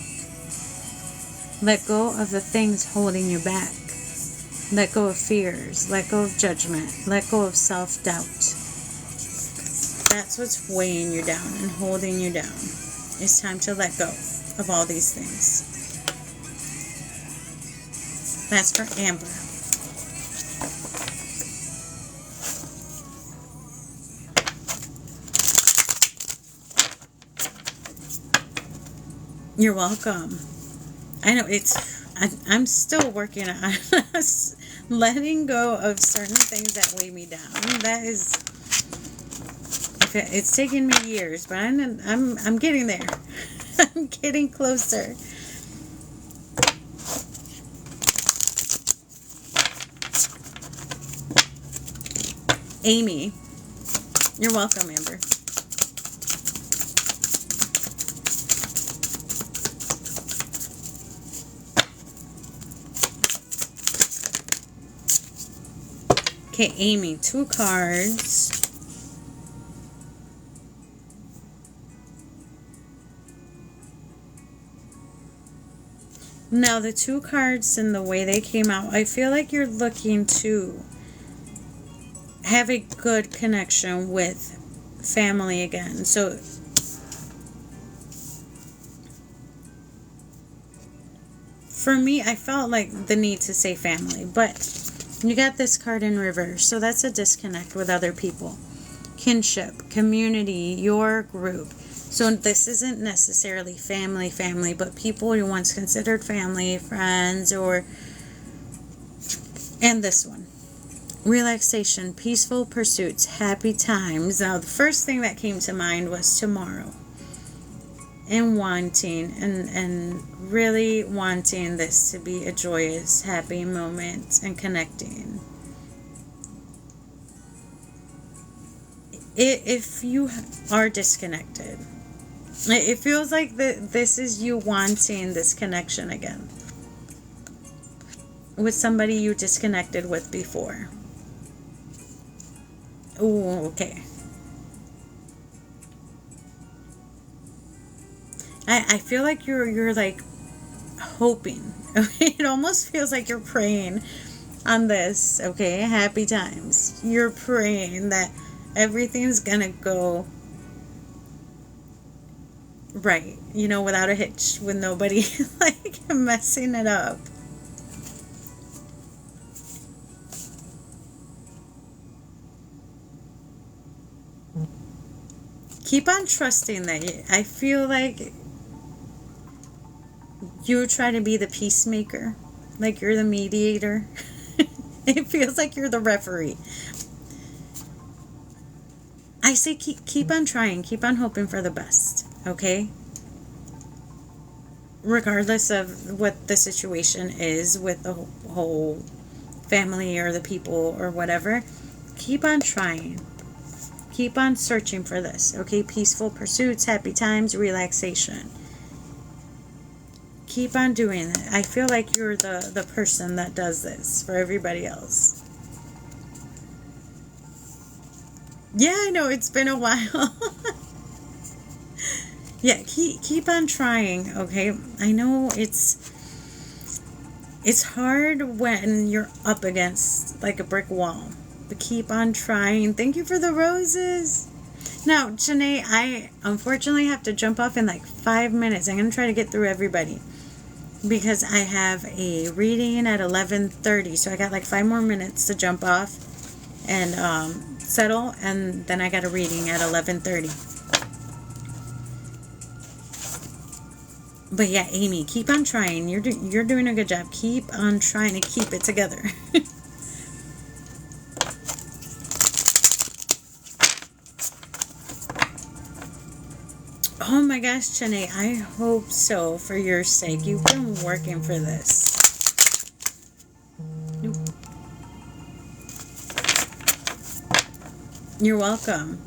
Let go of the things holding you back. Let go of fears. Let go of judgment. Let go of self-doubt. That's what's weighing you down and holding you down. It's time to let go of all these things. That's for Amber. You're welcome. I know I'm still working on letting go of certain things that weigh me down. That is, it's taken me years, but I'm getting there. I'm getting closer. Amy, you're welcome, Amber. Okay, Amy, 2 cards. Now, the 2 cards and the way they came out, I feel like you're looking to have a good connection with family again. So, for me, I felt like the need to say family, but you got this card in reverse, so that's a disconnect with other people. Kinship, community, your group. So this isn't necessarily family, but people you once considered family, friends, and this one. Relaxation, peaceful pursuits, happy times. Now, the first thing that came to mind was tomorrow. And wanting, and really wanting this to be a joyous, happy moment and connecting. If you are disconnected, it feels like this is you wanting this connection again with somebody you disconnected with before. Oh, okay. I feel like you're like hoping. It almost feels like you're praying on this, okay? Happy times. You're praying that everything's gonna go right, without a hitch, with nobody like messing it up. Keep on trusting that. I feel like you try to be the peacemaker, like you're the mediator. It feels like you're the referee. I say keep on trying, keep on hoping for the best, okay? Regardless of what the situation is with the whole family or the people or whatever, keep on trying. Keep on searching for this, okay? Peaceful pursuits, happy times, relaxation. Keep on doing it. I feel like you're the person that does this for everybody else. Yeah, I know, it's been a while. Yeah, keep on trying, okay? I know it's hard when you're up against like a brick wall. But keep on trying. Thank you for the roses. Now, Channay, I unfortunately have to jump off in like 5 minutes. I'm going to try to get through everybody, because I have a reading at 11:30. So I got like 5 more minutes to jump off and settle. And then I got a reading at 11:30. But yeah, Amy, keep on trying. You're doing a good job. Keep on trying to keep it together. Oh my gosh, Channay, I hope so, for your sake. You've been working for this. Nope. You're welcome.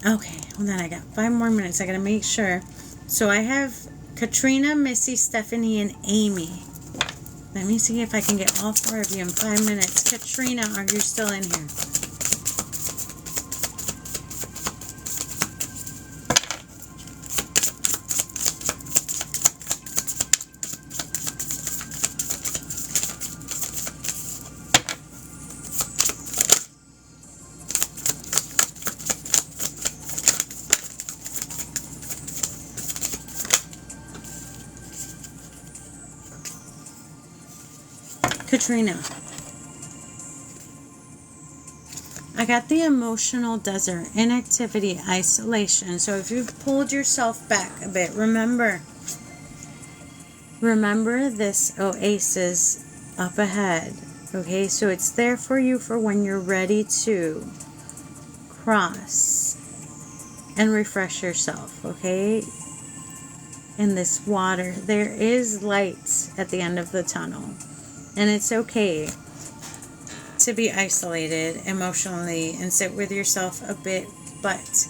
Okay, hold on, I got 5 more minutes. I gotta make sure. So I have Katrina, Missy, Stephanie, and Amy. Let me see if I can get all 4 of you in 5 minutes. Katrina, are you still in here? Katrina. I got the emotional desert, inactivity, isolation. So if you've pulled yourself back a bit, remember this oasis up ahead. Okay, so it's there for you for when you're ready to cross and refresh yourself, okay? In this water, there is light at the end of the tunnel, and it's okay to be isolated emotionally and sit with yourself a bit, but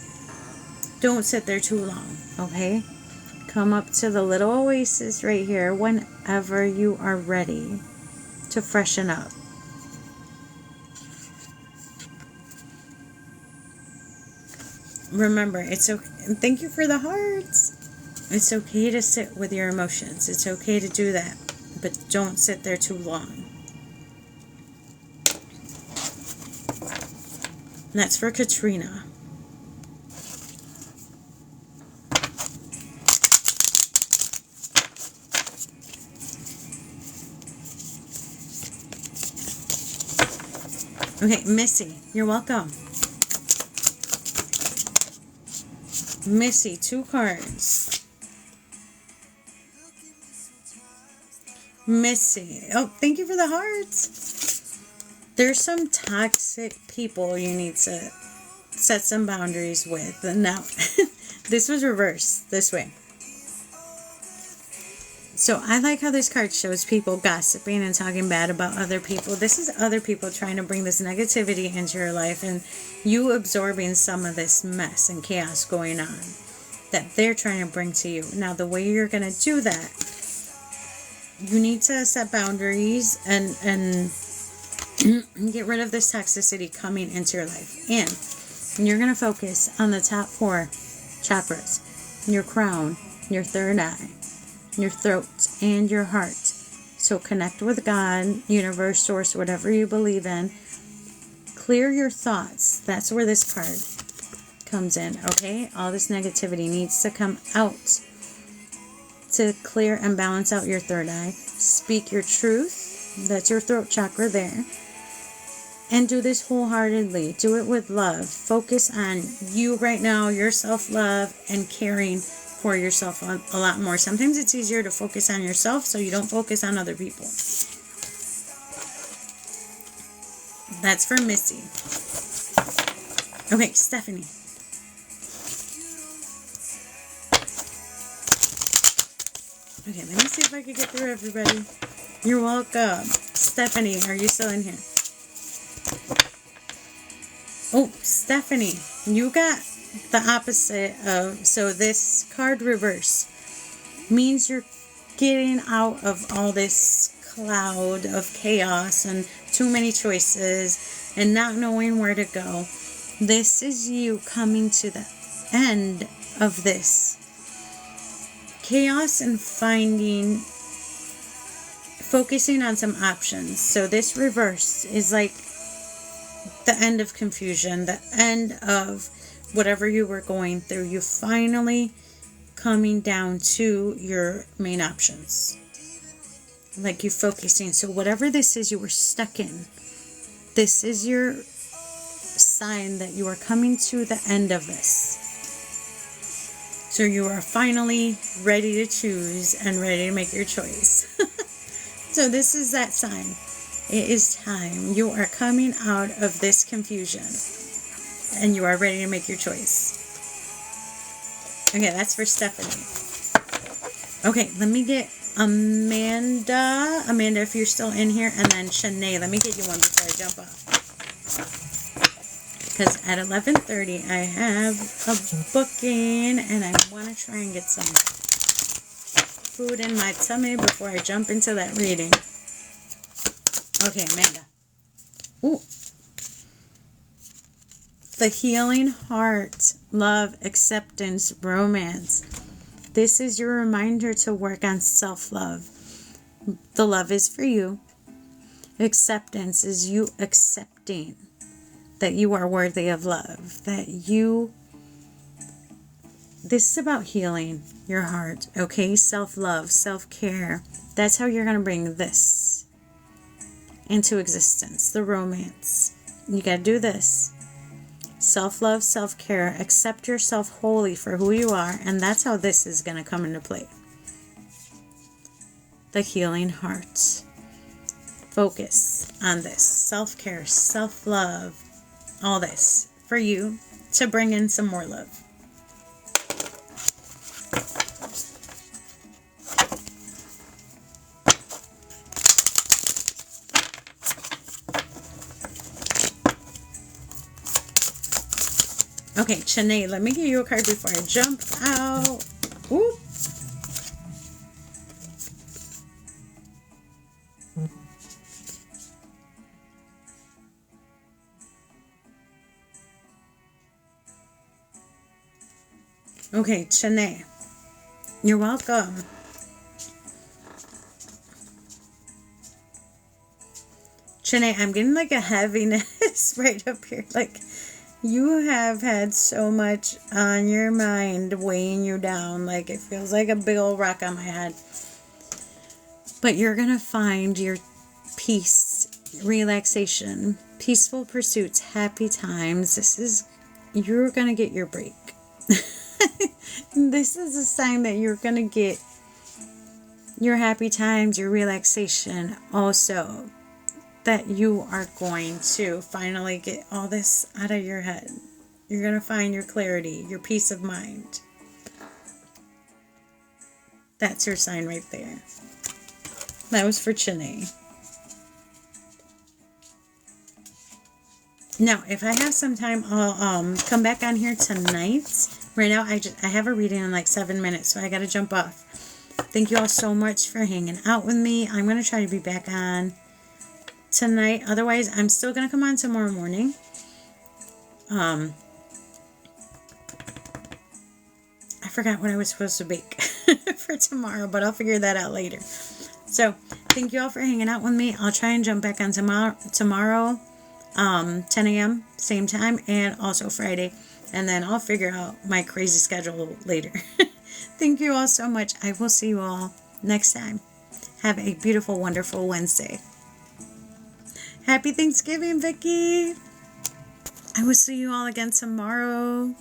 don't sit there too long, okay? Come up to the little oasis right here whenever you are ready to freshen up. Remember, it's okay. And thank you for the hearts. It's okay to sit with your emotions. It's okay to do that, but don't sit there too long. And that's for Katrina. Okay, Missy, you're welcome. Missy, 2 cards. Missy. Oh, thank you for the hearts. There's some toxic people you need to set some boundaries with. And now, this was reversed this way. So I like how this card shows people gossiping and talking bad about other people. This is other people trying to bring this negativity into your life and you absorbing some of this mess and chaos going on that they're trying to bring to you. Now, the way you're going to do that, you need to set boundaries and get rid of this toxicity coming into your life. And you're going to focus on the top 4 chakras, your crown, your third eye, your throat, and your heart. So connect with God, universe, source, whatever you believe in. Clear your thoughts. That's where this card comes in, okay? All this negativity needs to come out to clear and balance out your third eye. Speak your truth. That's your throat chakra there. And do this wholeheartedly. Do it with love. Focus on you right now, your self-love, and caring for yourself a lot more. Sometimes it's easier to focus on yourself so you don't focus on other people. That's for Missy. Okay, Stephanie. Okay, let me see if I can get through everybody. You're welcome. Stephanie, are you still in here? Oh, Stephanie, you got the opposite of, so this card reverse means you're getting out of all this cloud of chaos and too many choices and not knowing where to go. This is you coming to the end of this chaos and focusing on some options. So this reverse is like the end of confusion, the end of whatever you were going through. You finally coming down to your main options. Like you focusing. So whatever this is you were stuck in, this is your sign that you are coming to the end of this. So you are finally ready to choose and ready to make your choice. So this is that sign. It is time. You are coming out of this confusion. And you are ready to make your choice. Okay, that's for Stephanie. Okay, let me get Amanda. Amanda, if you're still in here. And then Channay. Let me get you one before I jump off. Because at 11:30, I have a booking. And I want to try and get some food in my tummy before I jump into that reading. Okay, Amanda. Ooh. The healing heart, love, acceptance, romance. This is your reminder to work on self-love. The love is for you. Acceptance is you accepting that you are worthy of love. This is about healing your heart, okay? Self-love, self-care. That's how you're going to bring this into existence. The romance. You got to do this. Self-love, self-care. Accept yourself wholly for who you are. And that's how this is going to come into play. The healing heart. Focus on this. Self-care, self-love, all this for you to bring in some more love. Okay, Channay, let me give you a card before I jump out. Ooh. Okay, Channay, you're welcome. Channay, I'm getting like a heaviness right up here. Like, you have had so much on your mind weighing you down. Like, it feels like a big old rock on my head. But you're going to find your peace, relaxation, peaceful pursuits, happy times. You're going to get your break. This is a sign that you're going to get your happy times, your relaxation. Also, that you are going to finally get all this out of your head. You're going to find your clarity, your peace of mind. That's your sign right there. That was for Channay. Now, if I have some time, I'll come back on here tonight. Right now, I have a reading in like 7 minutes, so I got to jump off. Thank you all so much for hanging out with me. I'm going to try to be back on tonight. Otherwise, I'm still going to come on tomorrow morning. I forgot what I was supposed to bake for tomorrow, but I'll figure that out later. So, thank you all for hanging out with me. I'll try and jump back on tomorrow 10 a.m., same time, and also Friday. And then I'll figure out my crazy schedule later. Thank you all so much. I will see you all next time. Have a beautiful, wonderful Wednesday. Happy Thanksgiving, Vicky. I will see you all again tomorrow.